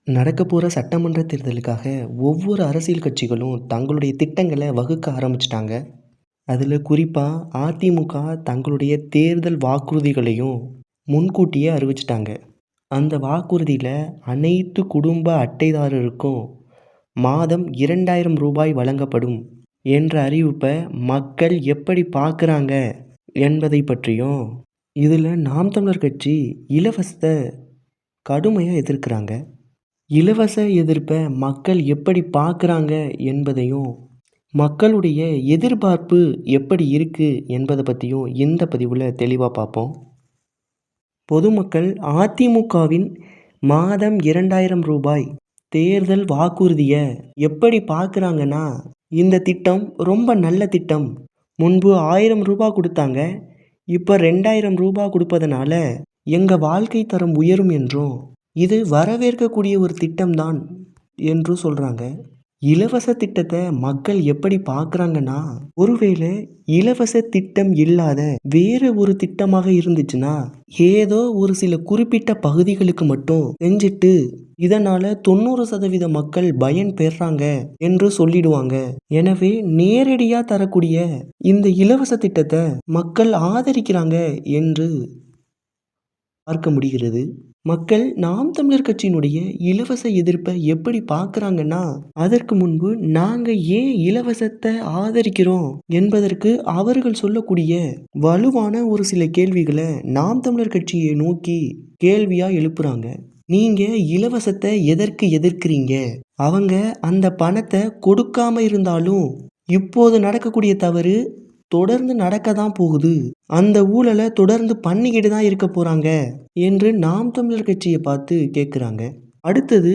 நடக்க போற சட்டமன்ற தேர்தலுக்காக ஒவ்வொரு அரசியல் கட்சிகளும் தங்களுடைய திட்டங்கள வகுக்க ஆரம்பிச்சுட்டாங்க. அதில குறிப்பா அதிமுக தங்களுடைய தேர்தல் வாக்குறுதிகளையும் முன்கூட்டியே அறிவிச்சுட்டாங்க. அந்த வாக்குறுதியில அனைத்து குடும்ப அட்டைதாரருக்கும் மாதம் ரூ. 2000 வழங்கப்படும் என்ற அறிவிப்ப மக்கள் எப்படி பார்க்குறாங்க என்பதை பற்றியும், இதில நாம் தமிழர் கட்சி இலவசத்த கடுமையா எதிர்க்கிறாங்க. இலவச எதிர்ப்ப மக்கள் எப்படி பார்க்குறாங்க என்பதையும், மக்களுடைய எதிர்பார்ப்பு எப்படி இருக்கு என்பத பத்தியும் இந்த பதிவுல தெளிவா பார்ப்போம். பொதுமக்கள் அதிமுகவின் மாதம் ரூ. 2000 தேர்தல் வாக்குறுதிய எப்படி பார்க்குறாங்கன்னா, இந்த திட்டம் ரொம்ப நல்ல திட்டம். முன்பு ரூ. 1000 குடுத்தாங்க. இப்ப ரூ. 2000 குடுப்பதனால எங்க வாழ்க்கை தரம் உயரும் என்றும், இது வரவேற்கக்கூடிய ஒரு திட்டம்தான் என்றும் சொல்றாங்க. இலவச திட்டத்த மக்கள் எப்படி பார்க்குறாங்கன்னா, ஒருவேளை இலவச திட்டம் இல்லாத வேற ஒரு திட்டமாக இருந்துச்சுன்னா, ஏதோ ஒரு சில குறிப்பிட்ட பகுதிகளுக்கு மட்டும் செஞ்சுட்டு, இதனால 90% மக்கள் பயன் பெறாங்க என்று சொல்லிடுவாங்க. எனவே நேரடியா தரக்கூடிய இந்த இலவச திட்டத்த மக்கள் ஆதரிக்கிறாங்க என்று பார்க்க முடிகிறது. மக்கள் நாம் தமிழர் கட்சியினுடைய இலவச எதிர்ப்பை எப்படி பார்க்குறாங்கன்னா, அதற்கு முன்பு நாங்க ஏன் இலவசத்தை ஆதரிக்கிறோம் என்பதற்கு அவர்கள் சொல்லக்கூடிய வலுவான ஒரு சில கேள்விகளை நாம் தமிழர் கட்சியை நோக்கி கேள்வியா எழுப்புறாங்க. நீங்க இலவசத்தை எதற்கு எதிர்க்கிறீங்க? அவங்க அந்த பணத்தை கொடுக்காம இருந்தாலும் இப்போது நடக்கக்கூடிய தவறு தொடர்ந்து நடக்க தான் போகுது. அந்த ஊழலை தொடர்ந்து பண்ணிக்கிட்டு தான் இருக்க போறாங்க என்று நாம் தமிழர் கட்சியை பார்த்து கேட்குறாங்க. அடுத்தது,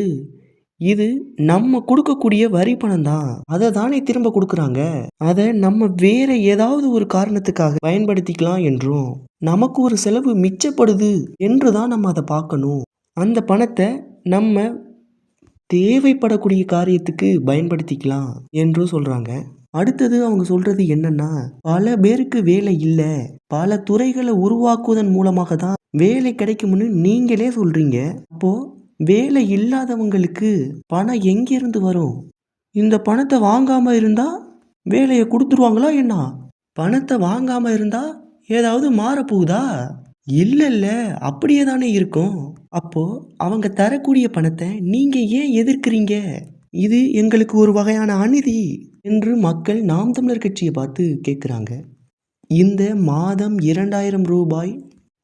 இது நம்ம கொடுக்கக்கூடிய வரி பணம் தான். அதை தானே திரும்ப கொடுக்குறாங்க. அதை நம்ம வேற ஏதாவது ஒரு காரணத்துக்காக பயன்படுத்திக்கலாம் என்றும், நமக்கு ஒரு செலவு மிச்சப்படுது என்று தான் நம்ம அதை பார்க்கணும். அந்த பணத்தை நம்ம தேவைப்படக்கூடிய காரியத்துக்கு பயன்படுத்திக்கலாம் என்றும் சொல்றாங்க. அடுத்தது அவங்க சொல்றது என்னன்னா, பல பேருக்கு வேலை இல்ல, பல துறைகளை உருவாக்குவதன் மூலமாக தான் வேலை கிடைக்கும்னு நீங்களே சொல்றீங்க. அப்போ வேலை இல்லாதவங்களுக்கு பணம் எங்கிருந்து வரும்? இந்த பணத்தை வாங்காம இருந்தா வேலையை கொடுத்துருவாங்களா என்ன? பணத்தை வாங்காம இருந்தா ஏதாவது மாறப்போகுதா? இல்ல, அப்படியே தானே இருக்கும். அப்போ அவங்க தரக்கூடிய பணத்தை நீங்க ஏன் எதிர்க்கிறீங்க? இது எங்களுக்கு ஒரு வகையான அநீதி என்று மக்கள் நாம் தமிழர் கட்சியை பார்த்து கேட்குறாங்க. இந்த மாதம் ரூ. 2000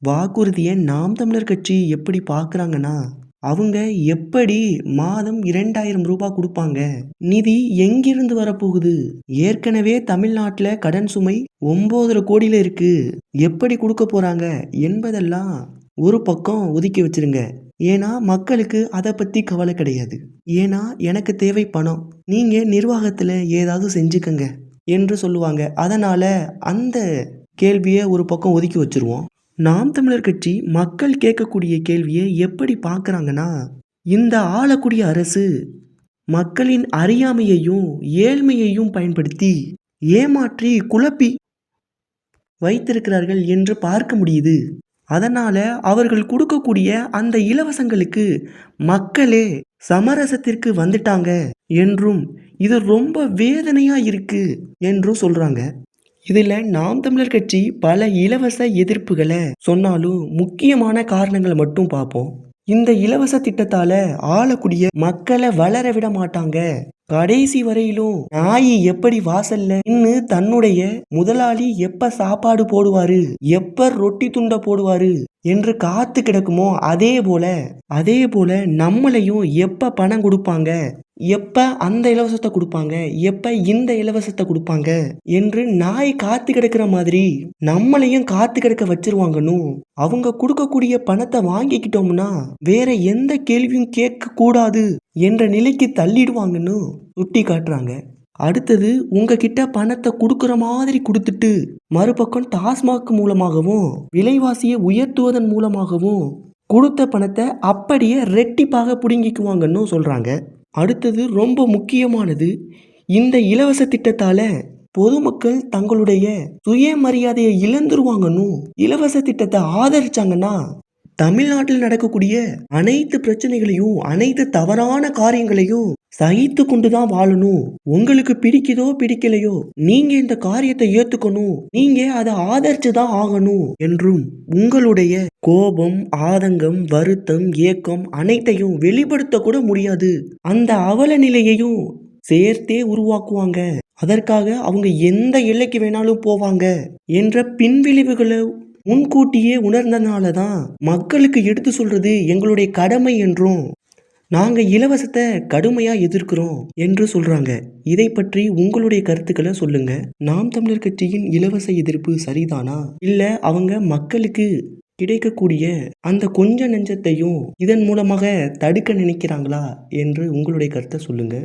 வாக்குறுதியை நாம் தமிழர் கட்சி எப்படி பார்க்குறாங்கன்னா, அவங்க எப்படி மாதம் ரூ. 2000 கொடுப்பாங்க? நிதி எங்கிருந்து வரப்போகுது? ஏற்கனவே தமிழ்நாட்டில் கடன் சுமை 9.5 கோடியில் இருக்கு. எப்படி கொடுக்க போறாங்க என்பதெல்லாம் ஒரு பக்கம் ஒதுக்கி வச்சிருங்க. ஏன்னா மக்களுக்கு அதை பற்றி கவலை கிடையாது. ஏன்னா எனக்கு தேவை பணம், நீங்க நிர்வாகத்தில் ஏதாவது செஞ்சுக்கங்க என்று சொல்லுவாங்க. அதனால அந்த கேள்வியை ஒரு பக்கம் ஒதுக்கி வச்சிருவோம். நாம் தமிழர் கட்சி மக்கள் கேட்கக்கூடிய கேள்வியை எப்படி பார்க்குறாங்கன்னா, இந்த ஆளக்கூடிய அரசு மக்களின் அறியாமையையும் ஏழ்மையையும் பயன்படுத்தி ஏமாற்றி குழப்பி வைத்திருக்கிறார்கள் என்று பார்க்க முடியுது. அதனால அவர்கள் கொடுக்கக்கூடிய அந்த இலவசங்களுக்கு மக்களே சமரசத்திற்கு வந்துட்டாங்க என்றும், இது ரொம்ப வேதனையா இருக்கு என்றும் சொல்றாங்க. இதுல நாம் தமிழர் கட்சி பல இலவச எதிர்ப்புகளை சொன்னாலும் முக்கியமான காரணங்களை மட்டும் பார்ப்போம். இந்த இலவச திட்டத்தால ஆளக்கூடிய மக்களை வளர விட மாட்டாங்க. கடைசி வரையிலும் நாய் எப்படி வாசல்ல நின்னு தன்னுடைய முதலாளி எப்ப சாப்பாடு போடுவாரு, எப்ப ரொட்டி துண்ட போடுவாரு என்று காத்து கிடக்குமோ, அதே போல நம்மளையும் எப்ப பணம் கொடுப்பாங்க, எப்ப அந்த இலவசத்தை கொடுப்பாங்க, எப்ப இந்த இலவசத்தை கொடுப்பாங்க என்று நாய் காத்து கிடக்கிற மாதிரி நம்மளையும் காத்து கிடக்க வச்சிருவாங்கன்னு, அவங்க கொடுக்கக்கூடிய பணத்தை வாங்கிக்கிட்டோம்னா வேற எந்த கேள்வியும் கேட்க கூடாது என்ற நிலைக்கு தள்ளிடுவாங்கன்னு சுட்டி காட்டுறாங்க. அடுத்தது, உங்ககிட்ட பணத்தை கொடுக்குற மாதிரி கொடுத்துட்டு மறுபக்கம் டாஸ்மாக் மூலமாகவும் விலைவாசியை உயர்த்துவதன் மூலமாகவும் கொடுத்த பணத்தை அப்படியே ரெட்டிப்பாக பிடுங்கிக்குவாங்கன்னு சொல்றாங்க. அடுத்தது ரொம்ப முக்கியமானது, இந்த இலவச திட்டத்தால பொதுமக்கள் தங்களுடைய சுயமரியாதையை இழந்துருவாங்கன்னு, இலவச திட்டத்தை ஆதரிச்சாங்கன்னா தமிழ்நாட்டில் நடக்கக்கூடிய அனைத்து பிரச்சனைகளையும், அனைத்து தவறான காரியங்களையும் சகித்து கொண்டுதான் வாழணும். உங்களுக்கு பிடிக்குதோ பிடிக்கலையோ, நீங்க இந்த காரியத்தை ஏத்துக்கணும். நீங்க அதை ஆதரிச்சு தான் ஆகணும் என்றும் உங்களுடைய கோபம், ஆதங்கம், வருத்தம், ஏக்கம் அனைத்தையும் வெளிப்படுத்த கூட முடியாது. அந்த அவல நிலையையும் சேர்த்தே உருவாக்குவாங்க. அதற்காக அவங்க எந்த எல்லைக்கு வேணாலும் போவாங்க என்ற பின்விளைவுகளை முன்கூட்டியே உணர்ந்தனால தான் மக்களுக்கு எடுத்து சொல்றது எங்களுடைய கடமை என்றும் நாங்க இலவசத்தை கடுமையா எதிர்க்கிறோம் என்று சொல்றாங்க. இதை பற்றி உங்களுடைய கருத்துக்களை சொல்லுங்க. நாம் தமிழர் கட்சியின் இலவச எதிர்ப்பு சரிதானா? இல்ல அவங்க மக்களுக்கு கிடைக்கக்கூடிய அந்த கொஞ்ச நெஞ்சத்தையும் இதன் மூலமாக தடுக்க நினைக்கிறாங்களா என்று உங்களுடைய கருத்தை சொல்லுங்க.